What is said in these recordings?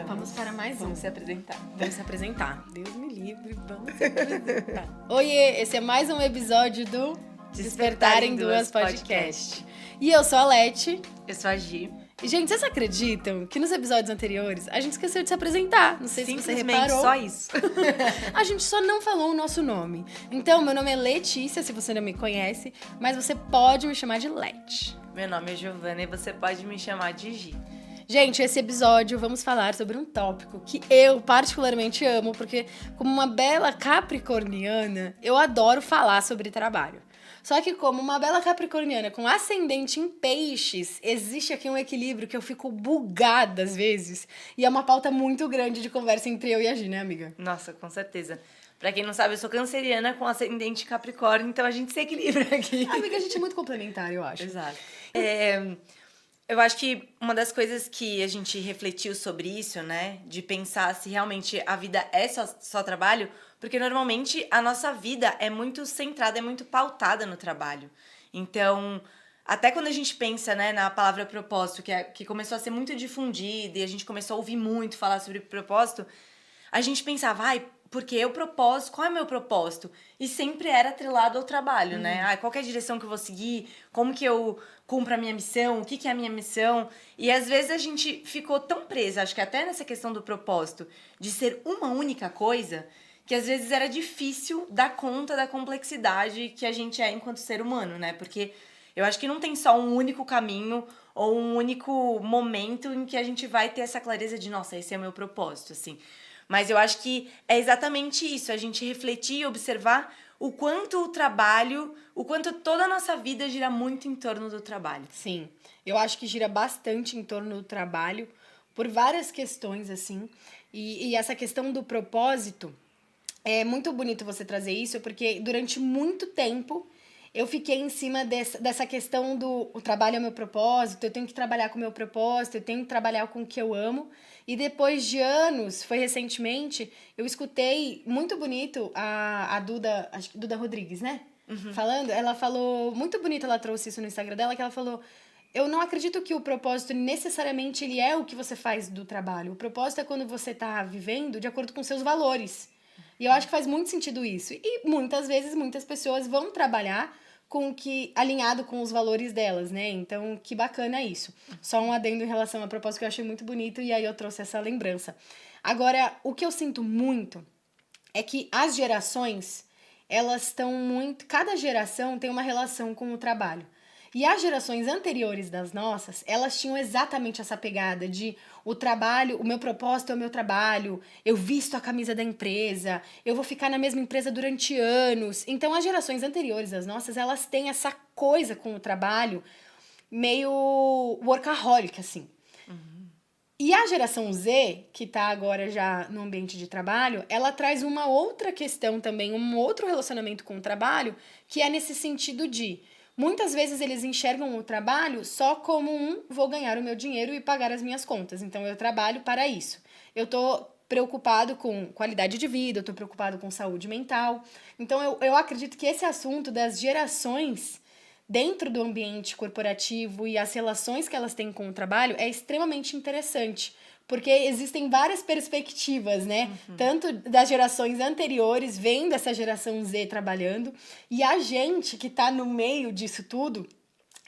Vamos para mais um. Vamos se apresentar. Vamos se apresentar. Deus me livre, vamos se apresentar. Oiê, esse é mais um episódio do Despertar em Duas Podcast. E eu sou a Leti. Eu sou a Gi. E, gente, vocês acreditam que nos episódios anteriores a gente esqueceu de se apresentar? Não sei se você reparou. Só isso. A gente só não falou o nosso nome. Então, meu nome é Letícia, se você não me conhece, mas você pode me chamar de Leti. Meu nome é Giovana e você pode me chamar de Gi. Gente, esse episódio vamos falar sobre um tópico que eu particularmente amo, porque como uma bela capricorniana, eu adoro falar sobre trabalho. Só que como uma bela capricorniana com ascendente em peixes, existe aqui um equilíbrio que eu fico bugada às vezes. E é uma pauta muito grande de conversa entre eu e a Gi, né, amiga? Nossa, com certeza. Pra quem não sabe, eu sou canceriana com ascendente em Capricórnio, então a gente se equilibra aqui. Amiga, a gente é muito complementar, eu acho. Exato. Eu acho que uma das coisas que a gente refletiu sobre isso, né? De pensar se realmente a vida é só trabalho, porque normalmente a nossa vida é muito centrada, é muito pautada no trabalho. Então, até quando a gente pensa, né, na palavra propósito, que começou a ser muito difundida e a gente começou a ouvir muito falar sobre propósito, a gente pensava, porque o propósito, qual é o meu propósito? E sempre era atrelado ao trabalho, né? Qual que é a direção que eu vou seguir? Como que eu cumpro a minha missão? O que é a minha missão? E às vezes a gente ficou tão presa, acho que até nessa questão do propósito, de ser uma única coisa, que às vezes era difícil dar conta da complexidade que a gente é enquanto ser humano, né? Porque eu acho que não tem só um único caminho ou um único momento em que a gente vai ter essa clareza de, nossa, esse é o meu propósito, assim. Mas eu acho que é exatamente isso, a gente refletir e observar o quanto o trabalho, o quanto toda a nossa vida gira muito em torno do trabalho. Sim, eu acho que gira bastante em torno do trabalho, por várias questões, assim. E essa questão do propósito, é muito bonito você trazer isso, porque durante muito tempo eu fiquei em cima dessa questão do o trabalho é o meu propósito, eu tenho que trabalhar com o meu propósito, eu tenho que trabalhar com o que eu amo. E depois de anos, foi recentemente, eu escutei muito bonito a Duda, acho que Duda Rodrigues, né? Falando, ela falou, muito bonito, ela trouxe isso no Instagram dela, que ela falou, eu não acredito que o propósito necessariamente ele é o que você faz do trabalho. O propósito é quando você tá vivendo de acordo com seus valores. E eu acho que faz muito sentido isso. E muitas vezes, muitas pessoas vão trabalhar alinhado com os valores delas, né? Então, que bacana isso. Só um adendo em relação à proposta que eu achei muito bonito e aí eu trouxe essa lembrança. Agora, o que eu sinto muito é que as gerações, elas estão muito... Cada geração tem uma relação com o trabalho. E as gerações anteriores das nossas, elas tinham exatamente essa pegada de o trabalho, o meu propósito é o meu trabalho, eu visto a camisa da empresa, eu vou ficar na mesma empresa durante anos. Então, as gerações anteriores das nossas, elas têm essa coisa com o trabalho meio workaholic, assim. E a geração Z, que tá agora já no ambiente de trabalho, ela traz uma outra questão também, um outro relacionamento com o trabalho, que é nesse sentido de... Muitas vezes eles enxergam o trabalho só como vou ganhar o meu dinheiro e pagar as minhas contas. Então, eu trabalho para isso. Eu tô preocupado com qualidade de vida, eu tô preocupado com saúde mental. Então, eu acredito que esse assunto das gerações dentro do ambiente corporativo e as relações que elas têm com o trabalho é extremamente interessante. Porque existem várias perspectivas, né? Tanto das gerações anteriores, vendo essa geração Z trabalhando, e a gente que tá no meio disso tudo,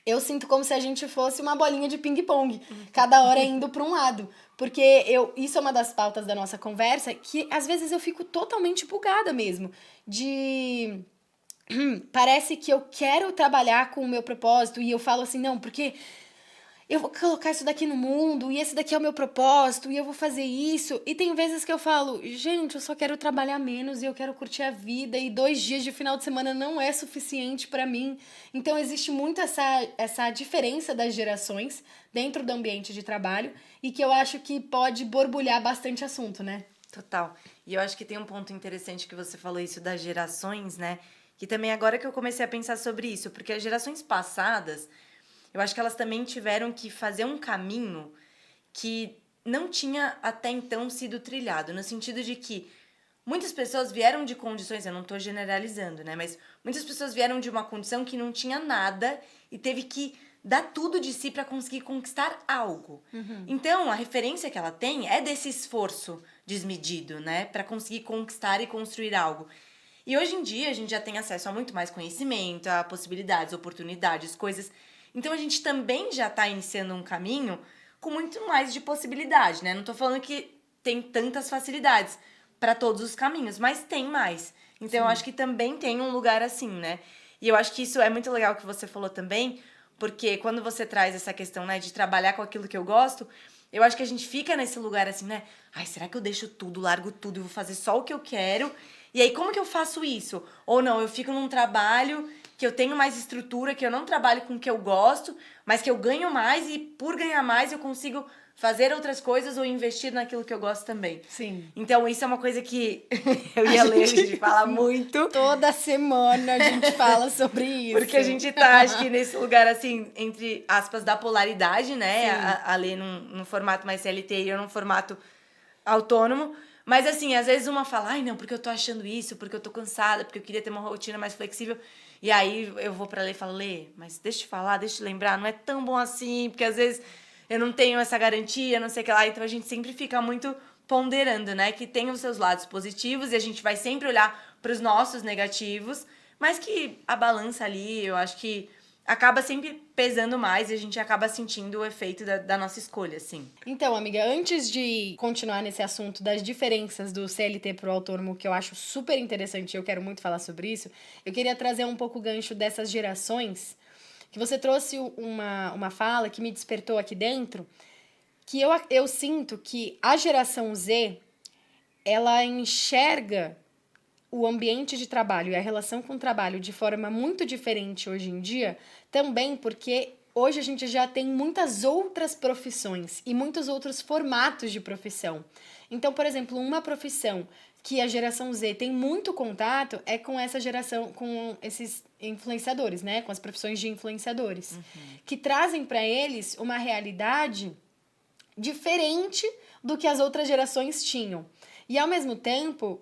eu sinto como se a gente fosse uma bolinha de ping-pong, cada hora indo para um lado. Porque isso é uma das pautas da nossa conversa, que às vezes eu fico totalmente bugada mesmo, de... Parece que eu quero trabalhar com o meu propósito, e eu falo assim, não, porque... eu vou colocar isso daqui no mundo, e esse daqui é o meu propósito, e eu vou fazer isso. E tem vezes que eu falo, gente, eu só quero trabalhar menos e eu quero curtir a vida, e 2 dias de final de semana não é suficiente pra mim. Então, existe muito essa diferença das gerações dentro do ambiente de trabalho, e que eu acho que pode borbulhar bastante assunto, né? Total. E eu acho que tem um ponto interessante que você falou isso das gerações, né? Que também agora que eu comecei a pensar sobre isso, porque as gerações passadas... eu acho que elas também tiveram que fazer um caminho que não tinha até então sido trilhado, no sentido de que muitas pessoas vieram de condições, eu não estou generalizando, né? Mas muitas pessoas vieram de uma condição que não tinha nada e teve que dá tudo de si para conseguir conquistar algo. Então, a referência que ela tem é desse esforço desmedido, né? Para conseguir conquistar e construir algo. E hoje em dia, a gente já tem acesso a muito mais conhecimento, a possibilidades, oportunidades, coisas. Então, a gente também já tá iniciando um caminho com muito mais de possibilidade, né? Não tô falando que tem tantas facilidades para todos os caminhos, mas tem mais. Então, eu acho que também tem um lugar assim, né? E eu acho que isso é muito legal que você falou também, porque quando você traz essa questão, né, de trabalhar com aquilo que eu gosto, eu acho que a gente fica nesse lugar assim, né? Ai, será que eu deixo tudo, largo tudo e vou fazer só o que eu quero? E aí, como que eu faço isso? Ou não, eu fico num trabalho que eu tenho mais estrutura, que eu não trabalho com o que eu gosto, mas que eu ganho mais e por ganhar mais eu consigo fazer outras coisas ou investir naquilo que eu gosto também. Sim. Então, isso é uma coisa que eu ia ler, a gente fala muito. Toda semana a gente fala sobre isso. Porque a gente tá, acho que nesse lugar, assim, entre aspas, da polaridade, né? A ler num formato mais CLT e eu num formato autônomo. Mas, assim, às vezes uma fala, ai, não, porque eu tô achando isso, porque eu tô cansada, porque eu queria ter uma rotina mais flexível. E aí eu vou pra ler e falo, Lê, mas deixa eu te falar, deixa eu te lembrar, não é tão bom assim, porque às vezes eu não tenho essa garantia, não sei o que lá. Então a gente sempre fica muito ponderando, né? Que tem os seus lados positivos e a gente vai sempre olhar pros nossos negativos, mas que a balança ali, eu acho que acaba sempre pesando mais e a gente acaba sentindo o efeito da nossa escolha, assim. Então, amiga, antes de continuar nesse assunto das diferenças do CLT pro autônomo, que eu acho super interessante e eu quero muito falar sobre isso, eu queria trazer um pouco o gancho dessas gerações, que você trouxe uma fala que me despertou aqui dentro, que eu sinto que a geração Z, ela enxerga o ambiente de trabalho e a relação com o trabalho de forma muito diferente hoje em dia, também porque hoje a gente já tem muitas outras profissões e muitos outros formatos de profissão. Então, por exemplo, uma profissão que a geração Z tem muito contato é com essa geração, com esses influenciadores, né? Com as profissões de influenciadores, que trazem para eles uma realidade diferente do que as outras gerações tinham. E, ao mesmo tempo,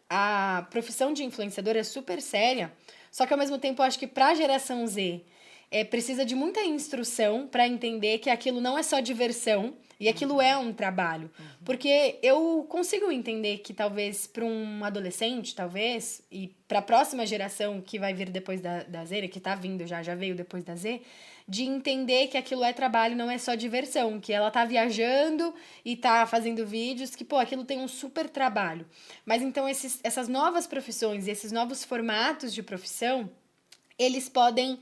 a profissão de influenciador é super séria, só que ao mesmo tempo eu acho que para a geração Z precisa de muita instrução para entender que aquilo não é só diversão e aquilo é um trabalho. Porque eu consigo entender que talvez para um adolescente, talvez, e para a próxima geração que vai vir depois da Z, que está vindo já veio depois da Z, de entender que aquilo é trabalho, não é só diversão, que ela tá viajando e tá fazendo vídeos, que, pô, aquilo tem um super trabalho. Mas então essas novas profissões e esses novos formatos de profissão, eles podem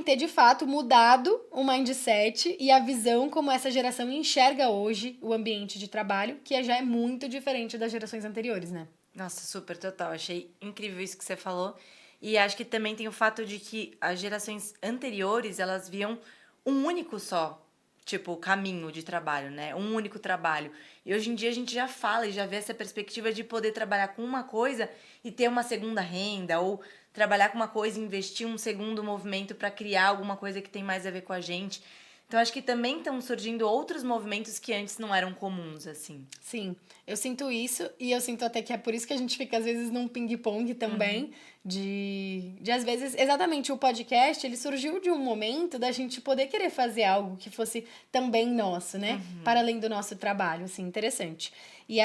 ter, de fato, mudado o mindset e a visão como essa geração enxerga hoje o ambiente de trabalho, que já é muito diferente das gerações anteriores, né? Nossa, super, total. Achei incrível isso que você falou. E acho que também tem o fato de que as gerações anteriores, elas viam um único só, tipo, caminho de trabalho, né? Um único trabalho. E hoje em dia a gente já fala e já vê essa perspectiva de poder trabalhar com uma coisa e ter uma segunda renda, ou trabalhar com uma coisa e investir um segundo movimento para criar alguma coisa que tem mais a ver com a gente. Então, acho que também estão surgindo outros movimentos que antes não eram comuns, assim. Sim, eu sinto isso e eu sinto até que é por isso que a gente fica, às vezes, num ping-pong também, de às vezes, exatamente, o podcast, ele surgiu de um momento da gente poder querer fazer algo que fosse também nosso, né? Para além do nosso trabalho, assim, interessante. E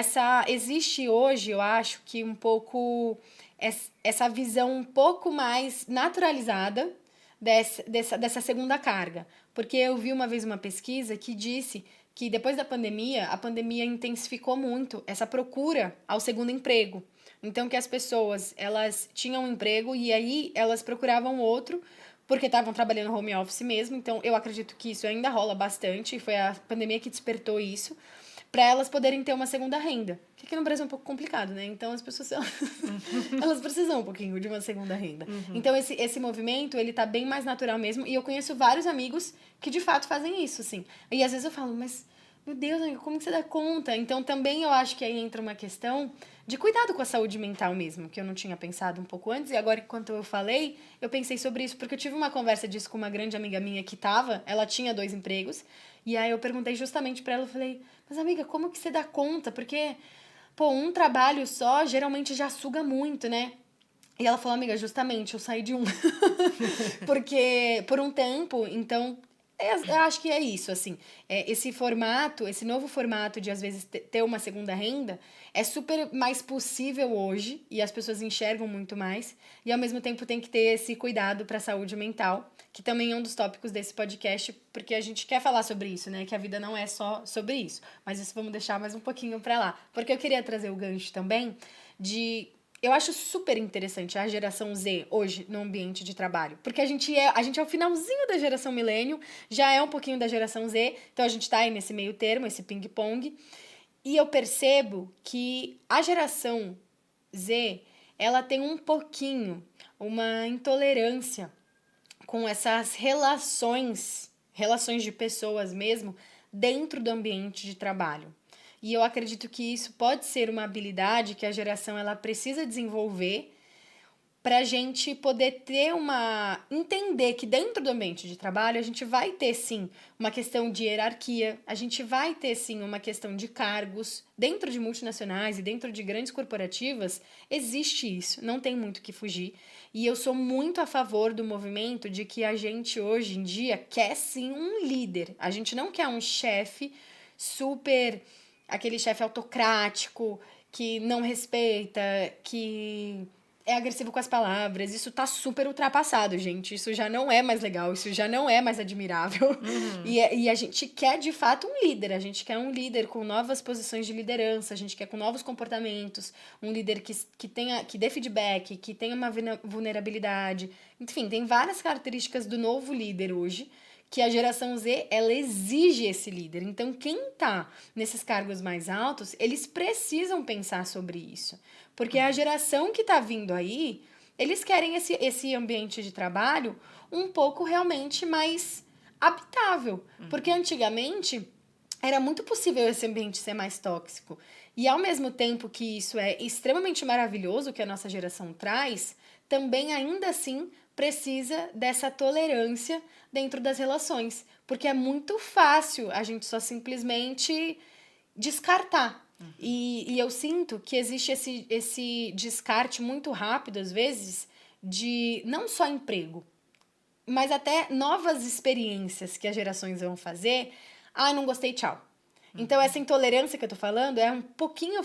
existe hoje, eu acho, que um pouco, essa visão um pouco mais naturalizada dessa segunda carga. Porque eu vi uma vez uma pesquisa que disse que depois da pandemia, a pandemia intensificou muito essa procura ao segundo emprego. Então, que as pessoas, elas tinham um emprego e aí elas procuravam outro porque estavam trabalhando home office mesmo. Então, eu acredito que isso ainda rola bastante e foi a pandemia que despertou isso para elas poderem ter uma segunda renda. Que aqui no Brasil é um pouco complicado, né? Então, as pessoas, elas precisam um pouquinho de uma segunda renda. Então, esse movimento, ele tá bem mais natural mesmo. E eu conheço vários amigos que, de fato, fazem isso, assim. E, às vezes, eu falo, mas, meu Deus, amigo, como que você dá conta? Então, também eu acho que aí entra uma questão de cuidado com a saúde mental mesmo, que eu não tinha pensado um pouco antes. E agora, enquanto eu falei, eu pensei sobre isso. Porque eu tive uma conversa disso com uma grande amiga minha que ela tinha 2 empregos. E aí, eu perguntei justamente pra ela, eu falei, mas, amiga, como que você dá conta? Porque, pô, um trabalho só geralmente já suga muito, né? E ela falou, amiga, justamente, eu saí de um. Porque, por um tempo, então, eu acho que é isso, assim. Esse formato, esse novo formato de, às vezes, ter uma segunda renda é super mais possível hoje e as pessoas enxergam muito mais. E, ao mesmo tempo, tem que ter esse cuidado para a saúde mental, que também é um dos tópicos desse podcast, porque a gente quer falar sobre isso, né? Que a vida não é só sobre isso. Mas isso vamos deixar mais um pouquinho para lá. Porque eu queria trazer o gancho também de... Eu acho super interessante a geração Z hoje no ambiente de trabalho. Porque a gente é o finalzinho da geração milênio, já é um pouquinho da geração Z, então a gente tá aí nesse meio termo, esse ping-pong. E eu percebo que a geração Z, ela tem um pouquinho, uma intolerância com essas relações de pessoas mesmo, dentro do ambiente de trabalho. E eu acredito que isso pode ser uma habilidade que a geração ela precisa desenvolver para a gente poder ter uma... entender que dentro do ambiente de trabalho a gente vai ter, sim, uma questão de hierarquia, a gente vai ter, sim, uma questão de cargos. Dentro de multinacionais e dentro de grandes corporativas, existe isso, não tem muito o que fugir. E eu sou muito a favor do movimento de que a gente, hoje em dia, quer, sim, um líder. A gente não quer um chefe super... aquele chefe autocrático, que não respeita, que é agressivo com as palavras. Isso tá super ultrapassado, gente. Isso já não é mais legal, isso já não é mais admirável. Uhum. E a gente quer, de fato, um líder. A gente quer um líder com novas posições de liderança, a gente quer com novos comportamentos, um líder que dê feedback, que tenha uma vulnerabilidade. Enfim, tem várias características do novo líder hoje que a geração Z, ela exige esse líder. Então, quem tá nesses cargos mais altos, eles precisam pensar sobre isso. Porque a geração que tá vindo aí, eles querem esse ambiente de trabalho um pouco realmente mais habitável. Porque antigamente era muito possível esse ambiente ser mais tóxico. E ao mesmo tempo que isso é extremamente maravilhoso que a nossa geração traz, também ainda assim precisa dessa tolerância dentro das relações. Porque é muito fácil a gente só simplesmente descartar. E eu sinto que existe esse descarte muito rápido, às vezes, de não só emprego, mas até novas experiências que as gerações vão fazer. Ah, não gostei, tchau. Então, essa intolerância que eu tô falando é um pouquinho...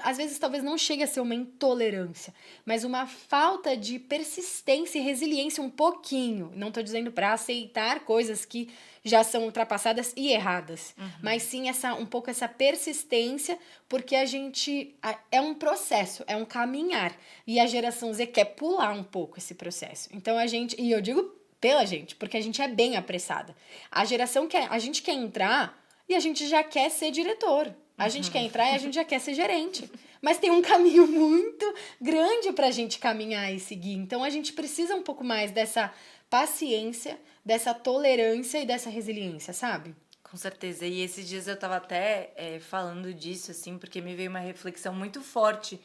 às vezes, talvez não chegue a ser uma intolerância, mas uma falta de persistência e resiliência um pouquinho. Não tô dizendo para aceitar coisas que já são ultrapassadas e erradas, mas sim um pouco essa persistência, porque a gente... é um processo, é um caminhar. E a geração Z quer pular um pouco esse processo. Então, a gente... E eu digo pela gente, porque a gente é bem apressada. A geração quer... A gente quer entrar... E a gente já quer ser diretor. A gente quer entrar e a gente já quer ser gerente. Mas tem um caminho muito grande pra gente caminhar e seguir. Então a gente precisa um pouco mais dessa paciência, dessa tolerância e dessa resiliência, sabe? Com certeza. E esses dias eu tava até falando disso, assim, porque me veio uma reflexão muito forte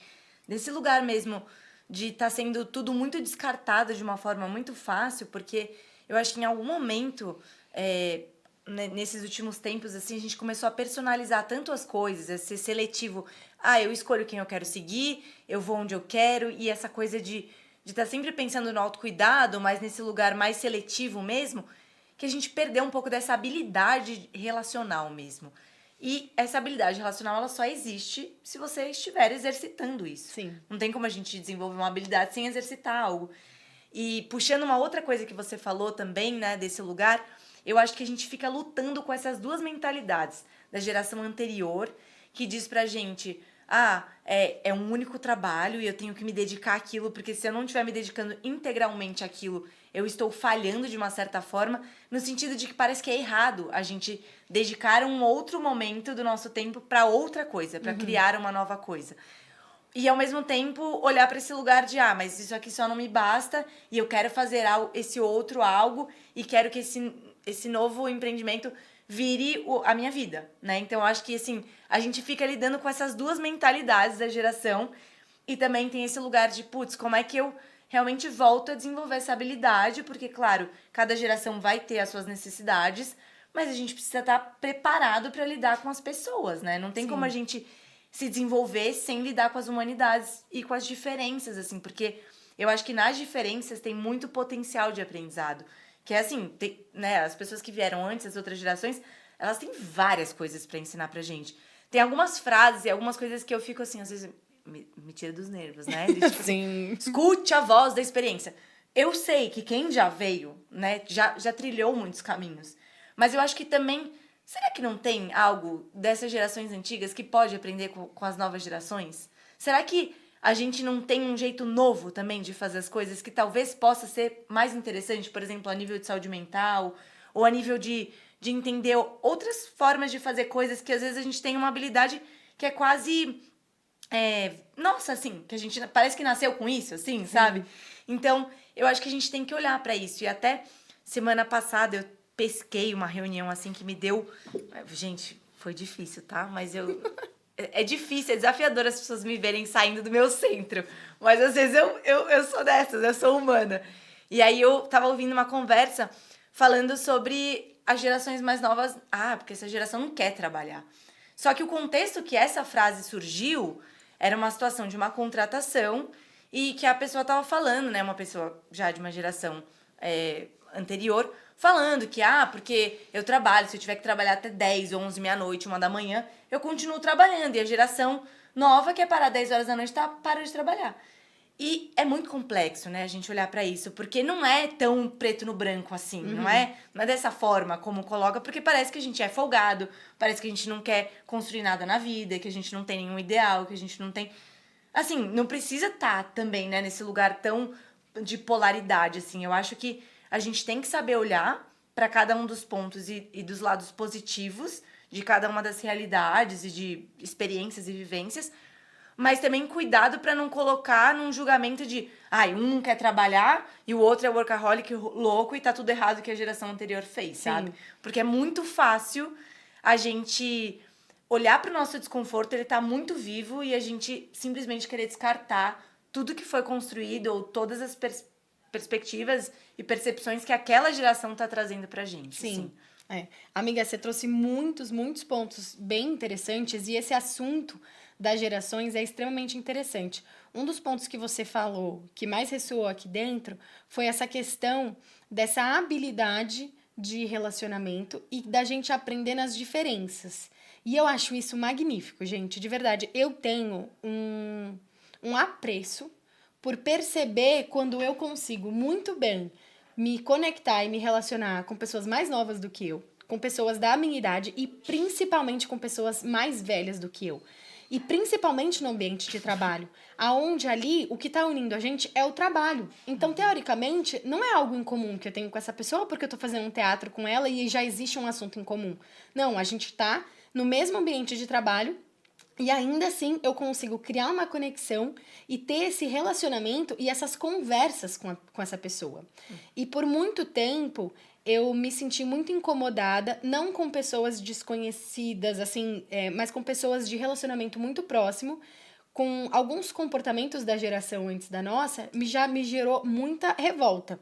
desse lugar mesmo, de estar sendo tudo muito descartado de uma forma muito fácil, porque eu acho que em algum momento... nesses últimos tempos, assim, a gente começou a personalizar tanto as coisas, a ser seletivo. Ah, eu escolho quem eu quero seguir, eu vou onde eu quero, e essa coisa de estar sempre pensando no autocuidado, mas nesse lugar mais seletivo mesmo, que a gente perdeu um pouco dessa habilidade relacional mesmo. E essa habilidade relacional, ela só existe se você estiver exercitando isso. Sim. Não tem como a gente desenvolver uma habilidade sem exercitar algo. E puxando uma outra coisa que você falou também, né, desse lugar... Eu acho que a gente fica lutando com essas duas mentalidades da geração anterior, que diz pra gente, é um único trabalho e eu tenho que me dedicar àquilo, porque se eu não estiver me dedicando integralmente àquilo, eu estou falhando de uma certa forma, no sentido de que parece que é errado a gente dedicar um outro momento do nosso tempo pra outra coisa, pra criar uma nova coisa. E, ao mesmo tempo, olhar para esse lugar de, mas isso aqui só não me basta e eu quero fazer esse outro algo e quero que esse novo empreendimento vire a minha vida, né? Então, eu acho que, assim, a gente fica lidando com essas duas mentalidades da geração e também tem esse lugar de, putz, como é que eu realmente volto a desenvolver essa habilidade? Porque, claro, cada geração vai ter as suas necessidades, mas a gente precisa estar preparado para lidar com as pessoas, né? Não tem Sim. como a gente se desenvolver sem lidar com as humanidades e com as diferenças, assim, porque eu acho que nas diferenças tem muito potencial de aprendizado. Que é assim, né, as pessoas que vieram antes, as outras gerações, elas têm várias coisas pra ensinar pra gente. Tem algumas frases e algumas coisas que eu fico assim, às vezes me tira dos nervos, né? De, tipo assim, escute a voz da experiência. Eu sei que quem já veio, né, já trilhou muitos caminhos. Mas eu acho que também, será que não tem algo dessas gerações antigas que pode aprender com as novas gerações? Será que a gente não tem um jeito novo também de fazer as coisas que talvez possa ser mais interessante, por exemplo, a nível de saúde mental, ou a nível de entender outras formas de fazer coisas que às vezes a gente tem uma habilidade que é quase... nossa, assim, que a gente parece que nasceu com isso, assim, sabe? Então, eu acho que a gente tem que olhar pra isso. E até semana passada eu pesquei uma reunião, assim, que me deu... Gente, foi difícil, tá? Mas é difícil, é desafiador as pessoas me verem saindo do meu centro. Mas às vezes eu sou dessas, eu sou humana. E aí eu tava ouvindo uma conversa falando sobre as gerações mais novas. Ah, porque essa geração não quer trabalhar. Só que o contexto que essa frase surgiu era uma situação de uma contratação e que a pessoa tava falando, né? Uma pessoa já de uma geração anterior, falando que, porque eu trabalho, se eu tiver que trabalhar até 10, 11, meia-noite, 1 da manhã, eu continuo trabalhando. E a geração nova quer parar 10 horas da noite, para de trabalhar. E é muito complexo, né, a gente olhar pra isso, porque não é tão preto no branco assim, não é dessa forma como coloca, porque parece que a gente é folgado, parece que a gente não quer construir nada na vida, que a gente não tem nenhum ideal, que a gente não tem... Assim, não precisa estar também, né, nesse lugar tão de polaridade, assim. Eu acho que a gente tem que saber olhar pra cada um dos pontos e dos lados positivos de cada uma das realidades e de experiências e vivências, mas também cuidado pra não colocar num julgamento de um não quer trabalhar e o outro é workaholic louco e tá tudo errado que a geração anterior fez, sabe? Porque é muito fácil a gente olhar pro nosso desconforto, ele tá muito vivo e a gente simplesmente querer descartar tudo que foi construído ou todas as perspectivas e percepções que aquela geração tá trazendo pra gente. Sim. Assim. Amiga, você trouxe muitos pontos bem interessantes e esse assunto das gerações é extremamente interessante. Um dos pontos que você falou que mais ressoou aqui dentro foi essa questão dessa habilidade de relacionamento e da gente aprender nas diferenças. E eu acho isso magnífico, gente, de verdade. Eu tenho um apreço por perceber quando eu consigo muito bem me conectar e me relacionar com pessoas mais novas do que eu, com pessoas da minha idade e principalmente com pessoas mais velhas do que eu. E principalmente no ambiente de trabalho, aonde ali o que está unindo a gente é o trabalho. Então, teoricamente, não é algo em comum que eu tenho com essa pessoa porque eu estou fazendo um teatro com ela e já existe um assunto em comum. Não, a gente está no mesmo ambiente de trabalho e ainda assim eu consigo criar uma conexão e ter esse relacionamento e essas conversas com essa pessoa. E por muito tempo eu me senti muito incomodada, não com pessoas desconhecidas, assim, mas com pessoas de relacionamento muito próximo, com alguns comportamentos da geração antes da nossa, já me gerou muita revolta.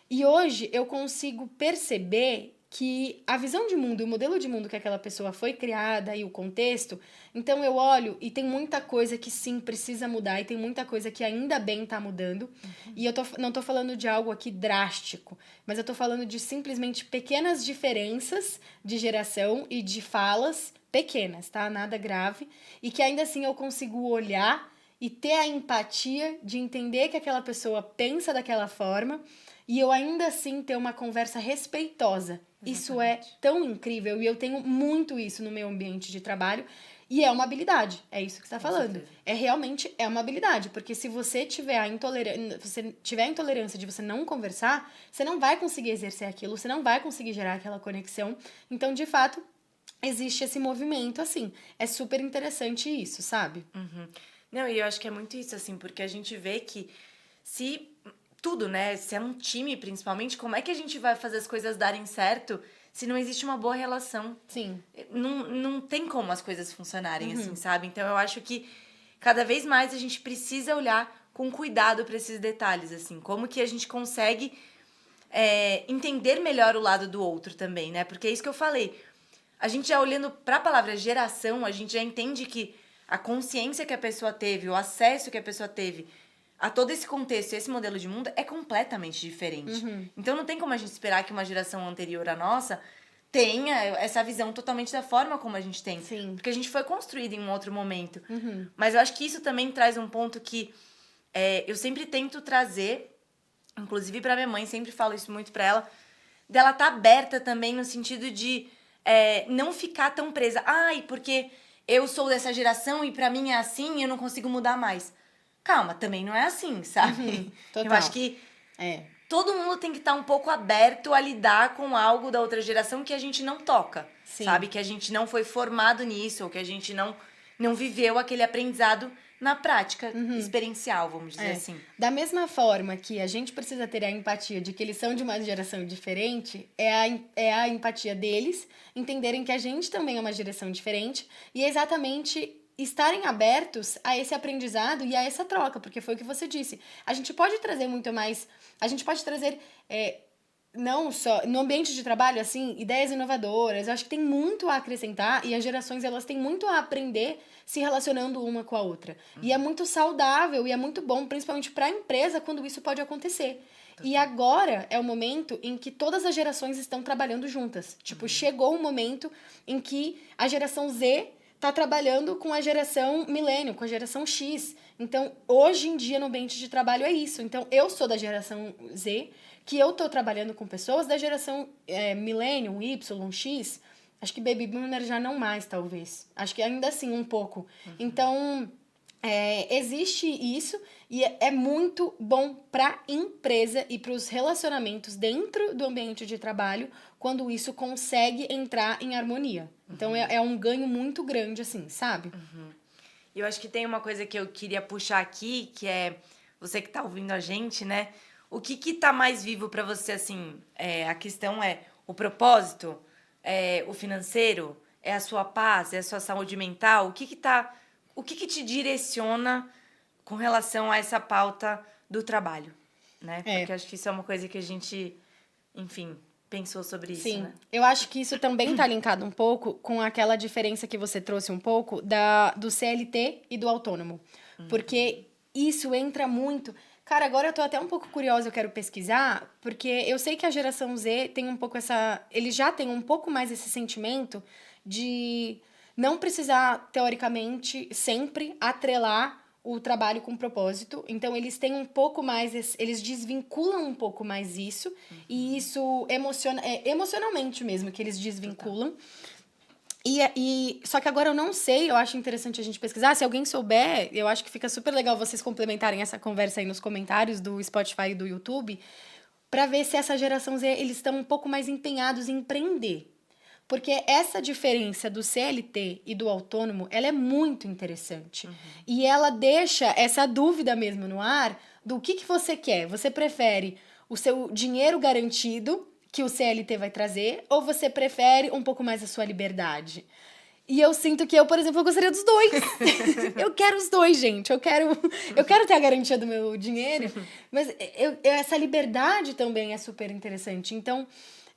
E hoje eu consigo perceber que a visão de mundo, o modelo de mundo que aquela pessoa foi criada e o contexto, então eu olho e tem muita coisa que sim precisa mudar e tem muita coisa que ainda bem tá mudando. E eu não tô falando de algo aqui drástico, mas eu tô falando de simplesmente pequenas diferenças de geração e de falas pequenas, tá? Nada grave. E que ainda assim eu consigo olhar e ter a empatia de entender que aquela pessoa pensa daquela forma e eu ainda assim ter uma conversa respeitosa. Exatamente. Isso é tão incrível e eu tenho muito isso no meu ambiente de trabalho e é uma habilidade, é isso que você está falando. Realmente uma habilidade, porque se você tiver a intolerância de você não conversar, você não vai conseguir exercer aquilo, você não vai conseguir gerar aquela conexão. Então, de fato, existe esse movimento, assim. É super interessante isso, sabe? Não, e eu acho que é muito isso, assim, porque a gente vê que se tudo, né? Se é um time, principalmente, como é que a gente vai fazer as coisas darem certo se não existe uma boa relação? Sim. Não tem como as coisas funcionarem assim, sabe? Então, eu acho que cada vez mais a gente precisa olhar com cuidado para esses detalhes, assim. Como que a gente consegue entender melhor o lado do outro também, né? Porque é isso que eu falei. A gente já olhando para a palavra geração, a gente já entende que a consciência que a pessoa teve, o acesso que a pessoa teve a todo esse contexto, esse modelo de mundo é completamente diferente. Então não tem como a gente esperar que uma geração anterior à nossa tenha essa visão totalmente da forma como a gente tem. Sim. Porque a gente foi construído em um outro momento. Mas eu acho que isso também traz um ponto que eu sempre tento trazer, inclusive pra minha mãe, sempre falo isso muito pra ela, dela tá aberta também no sentido de não ficar tão presa. Ai, porque eu sou dessa geração e pra mim é assim e eu não consigo mudar mais. Calma, também não é assim, sabe? Total. Eu acho que todo mundo tem que estar um pouco aberto a lidar com algo da outra geração que a gente não toca, sabe? Que a gente não foi formado nisso, ou que a gente não viveu aquele aprendizado na prática experiencial, vamos dizer assim. Da mesma forma que a gente precisa ter a empatia de que eles são de uma geração diferente, é a empatia deles entenderem que a gente também é uma geração diferente e é exatamente estarem abertos a esse aprendizado e a essa troca, porque foi o que você disse. A gente pode trazer muito mais... A gente pode trazer... não só no ambiente de trabalho, assim, ideias inovadoras. Eu acho que tem muito a acrescentar e as gerações, elas têm muito a aprender se relacionando uma com a outra. E é muito saudável e é muito bom, principalmente para a empresa, quando isso pode acontecer. E agora é o momento em que todas as gerações estão trabalhando juntas. Tipo, chegou um momento em que a geração Z tá trabalhando com a geração milênio, com a geração X. Então, hoje em dia, no ambiente de trabalho, é isso. Então, eu sou da geração Z, que eu tô trabalhando com pessoas da geração milênio, Y, X. Acho que Baby Boomer já não mais, talvez. Acho que ainda assim, um pouco. Então, existe isso e é muito bom para empresa e para os relacionamentos dentro do ambiente de trabalho quando isso consegue entrar em harmonia. Então, é um ganho muito grande, assim, sabe? E eu acho que tem uma coisa que eu queria puxar aqui, que é você que tá ouvindo a gente, né? O que tá mais vivo para você, assim? A questão é o propósito, o financeiro, é a sua paz, é a sua saúde mental? O que te direciona com relação a essa pauta do trabalho, né? Porque acho que isso é uma coisa que a gente, enfim, pensou sobre isso, Sim, né? eu acho que isso também tá linkado um pouco com aquela diferença que você trouxe um pouco do CLT e do autônomo. Porque isso entra muito... Cara, agora eu tô até um pouco curiosa, eu quero pesquisar, porque eu sei que a geração Z tem um pouco eles já têm um pouco mais esse sentimento de não precisar, teoricamente, sempre atrelar o trabalho com propósito. Então, eles têm um pouco mais... Eles desvinculam um pouco mais isso. E isso emocionalmente mesmo, que eles desvinculam. Só que agora eu não sei, eu acho interessante a gente pesquisar. Se alguém souber, eu acho que fica super legal vocês complementarem essa conversa aí nos comentários do Spotify e do YouTube, para ver se essa geração Z, eles estão um pouco mais empenhados em empreender. Porque essa diferença do CLT e do autônomo, ela é muito interessante. E ela deixa essa dúvida mesmo no ar do que você quer. Você prefere o seu dinheiro garantido, que o CLT vai trazer, ou você prefere um pouco mais a sua liberdade? E eu sinto que eu, por exemplo, eu gostaria dos dois. Eu quero os dois, gente. Eu quero ter a garantia do meu dinheiro, mas essa liberdade também é super interessante. Então,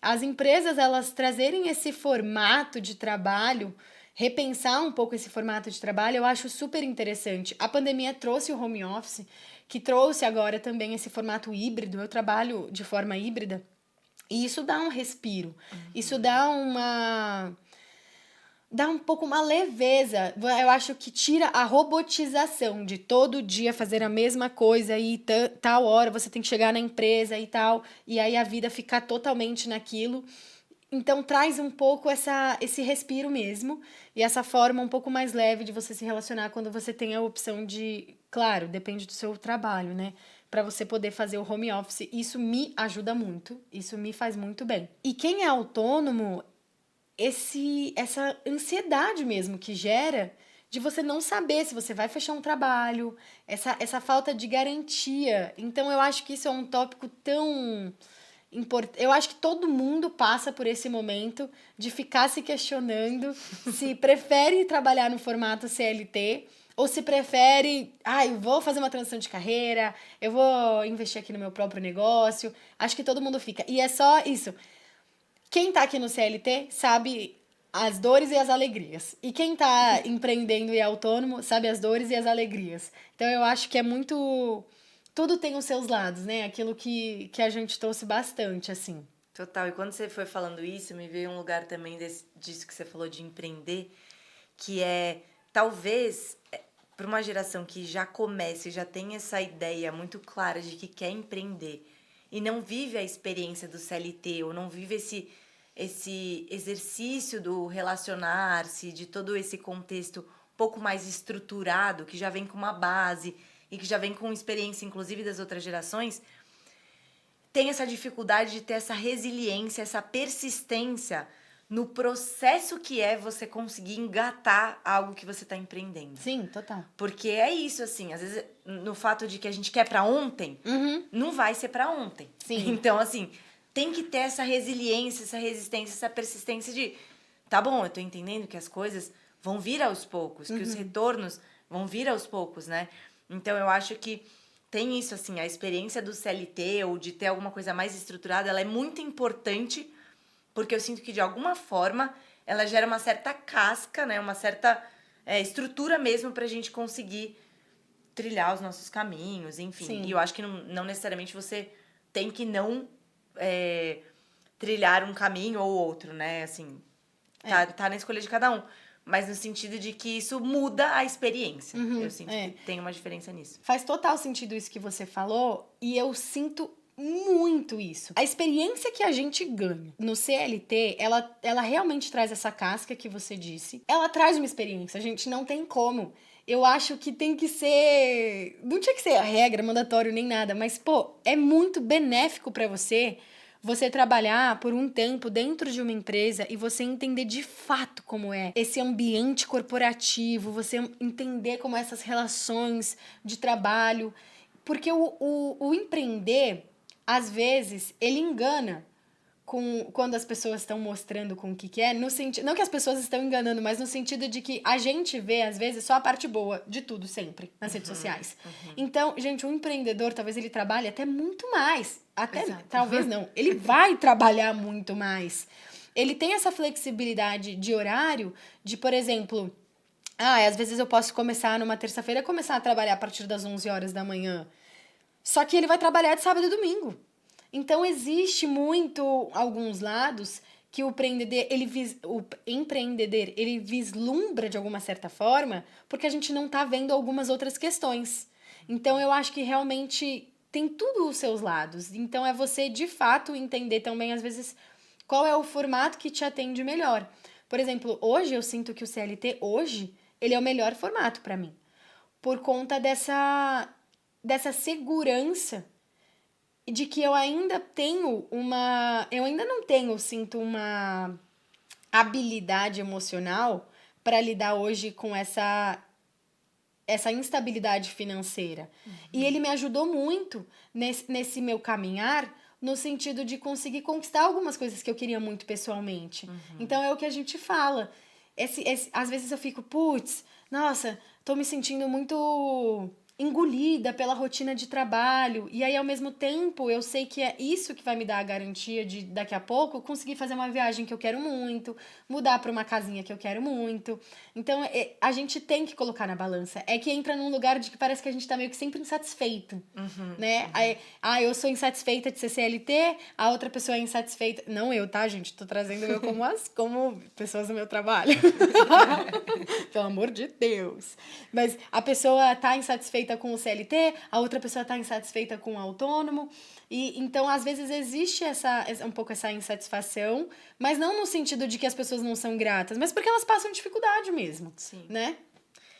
as empresas, elas trazerem esse formato de trabalho, repensar um pouco esse formato de trabalho, eu acho super interessante. A pandemia trouxe o home office, que trouxe agora também esse formato híbrido. Eu trabalho de forma híbrida. E isso dá um respiro. Isso dá um pouco uma leveza. Eu acho que tira a robotização de todo dia fazer a mesma coisa e tal hora você tem que chegar na empresa e tal. E aí a vida ficar totalmente naquilo. Então traz um pouco esse respiro mesmo. E essa forma um pouco mais leve de você se relacionar quando você tem a opção de... Claro, depende do seu trabalho, né? Para você poder fazer o home office. Isso me ajuda muito, isso me faz muito bem. E quem é autônomo, essa ansiedade mesmo que gera de você não saber se você vai fechar um trabalho, essa falta de garantia. Então, eu acho que isso é um tópico tão importante. Eu acho que todo mundo passa por esse momento de ficar se questionando se prefere trabalhar no formato CLT ou se prefere, eu vou fazer uma transição de carreira, eu vou investir aqui no meu próprio negócio. Acho que todo mundo fica. E é só isso. Quem tá aqui no CLT sabe as dores e as alegrias. E quem tá empreendendo e é autônomo sabe as dores e as alegrias. Então, eu acho que é muito tudo tem os seus lados, né? Aquilo que a gente trouxe bastante, assim. Total. E quando você foi falando isso, me veio um lugar também disso que você falou de empreender, que é, talvez, para uma geração que já comece, já tem essa ideia muito clara de que quer empreender e não vive a experiência do CLT, ou não vive esse exercício do relacionar-se, de todo esse contexto um pouco mais estruturado, que já vem com uma base e que já vem com experiência, inclusive, das outras gerações, tem essa dificuldade de ter essa resiliência, essa persistência no processo que é você conseguir engatar algo que você está empreendendo. Sim, total. Porque é isso, assim, às vezes no fato de que a gente quer para ontem, não vai ser para ontem. Sim. Então, assim, tem que ter essa resiliência, essa resistência, essa persistência de, tá bom, eu tô entendendo que as coisas vão vir aos poucos, que os retornos vão vir aos poucos, né? Então, eu acho que tem isso, assim, a experiência do CLT ou de ter alguma coisa mais estruturada, ela é muito importante, porque eu sinto que, de alguma forma, ela gera uma certa casca, né? Uma certa estrutura mesmo pra gente conseguir trilhar os nossos caminhos, enfim. Sim. E eu acho que não necessariamente você tem que não trilhar um caminho ou outro, né? Assim, tá na escolha de cada um. Mas no sentido de que isso muda a experiência. Eu sinto que tem uma diferença nisso. Faz total sentido isso que você falou, e eu sinto muito isso. A experiência que a gente ganha no CLT, ela realmente traz essa casca que você disse. Ela traz uma experiência, a gente não tem como. Eu acho que tem que ser... Não tinha que ser a regra, mandatório, nem nada, mas, pô, é muito benéfico pra você trabalhar por um tempo dentro de uma empresa e você entender de fato como é esse ambiente corporativo, você entender como é essas relações de trabalho. Porque o empreender, às vezes, ele engana quando as pessoas estão mostrando com o que é, no sentido, não que as pessoas estão enganando, mas no sentido de que a gente vê, às vezes, só a parte boa de tudo, sempre, nas redes sociais. Então, gente, um empreendedor, talvez ele trabalhe até muito mais. Talvez não. Ele vai trabalhar muito mais. Ele tem essa flexibilidade de horário de, por exemplo, às vezes eu posso começar numa terça-feira, começar a trabalhar a partir das 11 horas da manhã. Só que ele vai trabalhar de sábado e domingo. Então, existe alguns lados que o empreendedor, ele vislumbra de alguma certa forma, porque a gente não tá vendo algumas outras questões. Então, eu acho que realmente tem tudo os seus lados. Então, é você, de fato, entender também, às vezes, qual é o formato que te atende melhor. Por exemplo, hoje eu sinto que o CLT, ele é o melhor formato para mim. Por conta dessa segurança de que eu ainda não tenho, sinto uma habilidade emocional para lidar hoje com essa instabilidade financeira. E ele me ajudou muito nesse meu caminhar, no sentido de conseguir conquistar algumas coisas que eu queria muito pessoalmente. Então, é o que a gente fala. Às vezes eu fico, nossa, tô me sentindo muito engolida pela rotina de trabalho. E aí, ao mesmo tempo, eu sei que é isso que vai me dar a garantia de, daqui a pouco, conseguir fazer uma viagem que eu quero muito, mudar para uma casinha que eu quero muito. Então, a gente tem que colocar na balança. É que entra num lugar de que parece que a gente tá meio que sempre insatisfeito, né? Aí, eu sou insatisfeita de ser CLT, a outra pessoa é insatisfeita... Não eu, tá, gente? Tô trazendo eu como pessoas do meu trabalho. Pelo amor de Deus. Mas a pessoa tá insatisfeita com o CLT, a outra pessoa tá insatisfeita com o autônomo. E então, às vezes, existe um pouco essa insatisfação, mas não no sentido de que as pessoas não são gratas, mas porque elas passam dificuldade mesmo. Sim. Né?